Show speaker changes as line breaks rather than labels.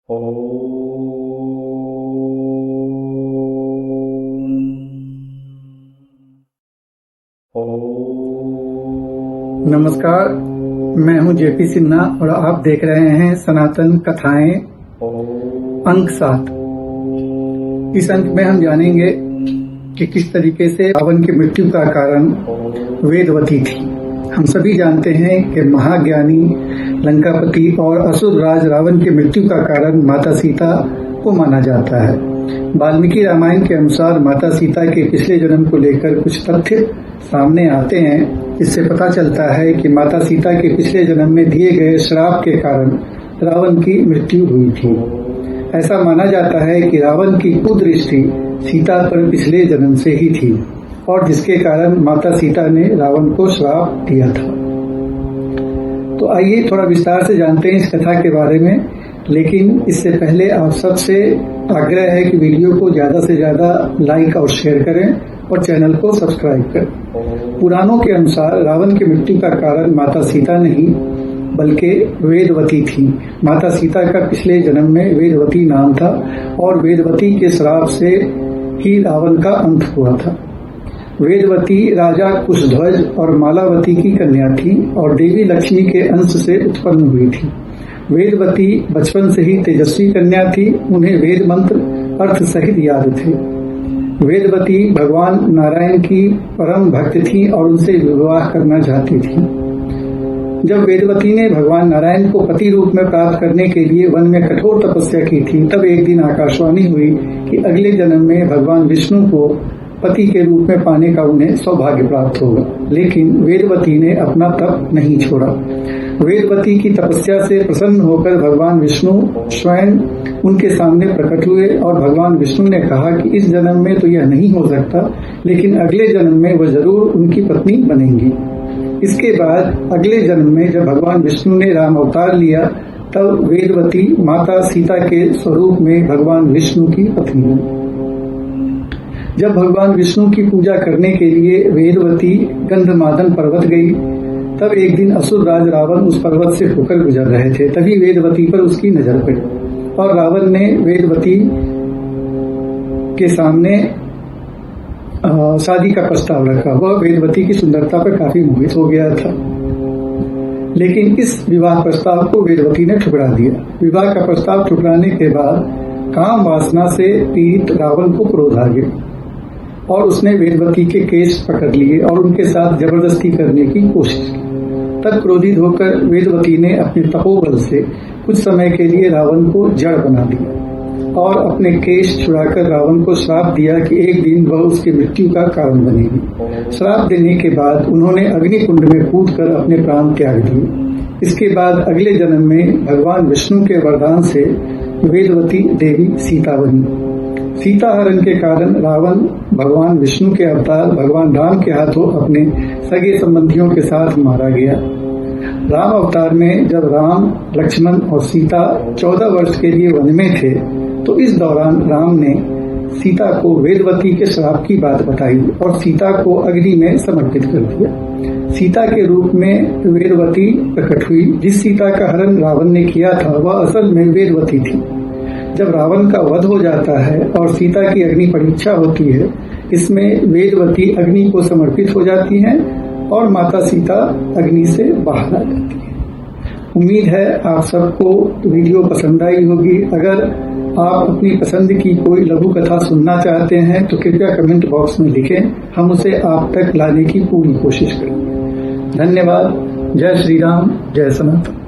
नमस्कार, मैं हूं जेपी सिन्हा और आप देख रहे हैं सनातन कथाएं अंक 7। इस अंक में हम जानेंगे कि किस तरीके से रावण की मृत्यु का कारण वेदवती थी। हम सभी जानते हैं कि महाज्ञानी लंकापति और असुर राज रावण की मृत्यु का कारण माता सीता को माना जाता है। वाल्मीकि रामायण के अनुसार माता सीता के पिछले जन्म को लेकर कुछ तथ्य सामने आते हैं। इससे पता चलता है कि माता सीता के पिछले जन्म में दिए गए श्राप के कारण रावण की मृत्यु हुई थी। ऐसा माना जाता है कि रावण की कुदृष्टि सीता पर पिछले जन्म से ही थी और जिसके कारण माता सीता ने रावण को श्राप दिया था। तो आइए थोड़ा विस्तार से जानते हैं इस कथा के बारे में, लेकिन इससे पहले आप सबसे आग्रह है कि वीडियो को ज्यादा से ज्यादा लाइक और शेयर करें और चैनल को सब्सक्राइब करें। पुराणों के अनुसार रावण की मृत्यु का कारण माता सीता नहीं बल्कि वेदवती थी। माता सीता का पिछले जन्म में वेदवती नाम था और वेदवती के श्राप से ही रावण का अंत हुआ था। वेदवती राजा कुशध्वज और मालावती की कन्या थी और देवी लक्ष्मी के अंश से उत्पन्न हुई थी। वेदवती बचपन से ही तेजस्वी कन्या थी। उन्हें वेद मंत्र अर्थ सहित याद थे। वेदवती भगवान नारायण की परम भक्त थी और उनसे विवाह करना चाहती थी। जब वेदवती ने भगवान नारायण को पति रूप में प्राप्त करने के लिए वन में कठोर तपस्या की थी, तब एक दिन आकाशवाणी हुई कि अगले जन्म में भगवान विष्णु को पति के रूप में पाने का उन्हें सौभाग्य प्राप्त होगा। लेकिन वेदवती ने अपना तप नहीं छोड़ा। वेदवती की तपस्या से प्रसन्न होकर भगवान विष्णु स्वयं उनके सामने प्रकट हुए और भगवान विष्णु ने कहा कि इस जन्म में तो यह नहीं हो सकता, लेकिन अगले जन्म में वह जरूर उनकी पत्नी बनेंगी। इसके बाद अगले जन्म में जब भगवान विष्णु ने राम अवतार लिया, तब वेदवती माता सीता के स्वरूप में भगवान विष्णु की पत्नी बनी। जब भगवान विष्णु की पूजा करने के लिए वेदवती गंधमादन पर्वत गई, तब एक दिन असुर राज रावण उस पर्वत से होकर गुजर रहे थे। तभी वेदवती पर उसकी नजर पड़ी और रावण ने वेदवती के सामने शादी का प्रस्ताव रखा। वह वेदवती की सुंदरता पर काफी मोहित हो गया था, लेकिन इस विवाह प्रस्ताव को वेदवती ने ठुकरा दिया। विवाह का प्रस्ताव ठुकराने के बाद काम वासना से पीड़ित रावण को क्रोध आ गया और उसने वेदवती के केश पकड़ लिए और उनके साथ जबरदस्ती करने की कोशिश की। तब क्रोधित होकर वेदवती ने अपने तपोबल से कुछ समय के लिए रावण को जड़ बना दिया और अपने केश छुड़ाकर रावण को श्राप दिया कि एक दिन वह उसकी मृत्यु का कारण बनेगी। श्राप देने के बाद उन्होंने अग्निकुंड में कूदकर अपने प्राण त्याग दिए। इसके बाद अगले जन्म में भगवान विष्णु के वरदान से वेदवती देवी सीता बनी। सीता हरण के कारण रावण भगवान विष्णु के अवतार भगवान राम के हाथों अपने सगे संबंधियों के साथ मारा गया। राम अवतार में जब राम, लक्ष्मण और सीता 14 वर्ष के लिए वन में थे, तो इस दौरान राम ने सीता को वेदवती के श्राप की बात बताई और सीता को अग्नि में समर्पित कर दिया। सीता के रूप में वेदवती प्रकट हुई। जिस सीता का हरण रावण ने किया था, वह असल में वेदवती थी। जब रावण का वध हो जाता है और सीता की अग्नि परीक्षा होती है, इसमें वेदवती अग्नि को समर्पित हो जाती हैं और माता सीता अग्नि से बाहर आ जाती है। उम्मीद है आप सबको वीडियो पसंद आई होगी। अगर आप अपनी पसंद की कोई लघु कथा सुनना चाहते हैं तो कृपया कमेंट बॉक्स में लिखें, हम उसे आप तक लाने की पूरी कोशिश करेंगे। धन्यवाद। जय श्री राम, जय सनातन।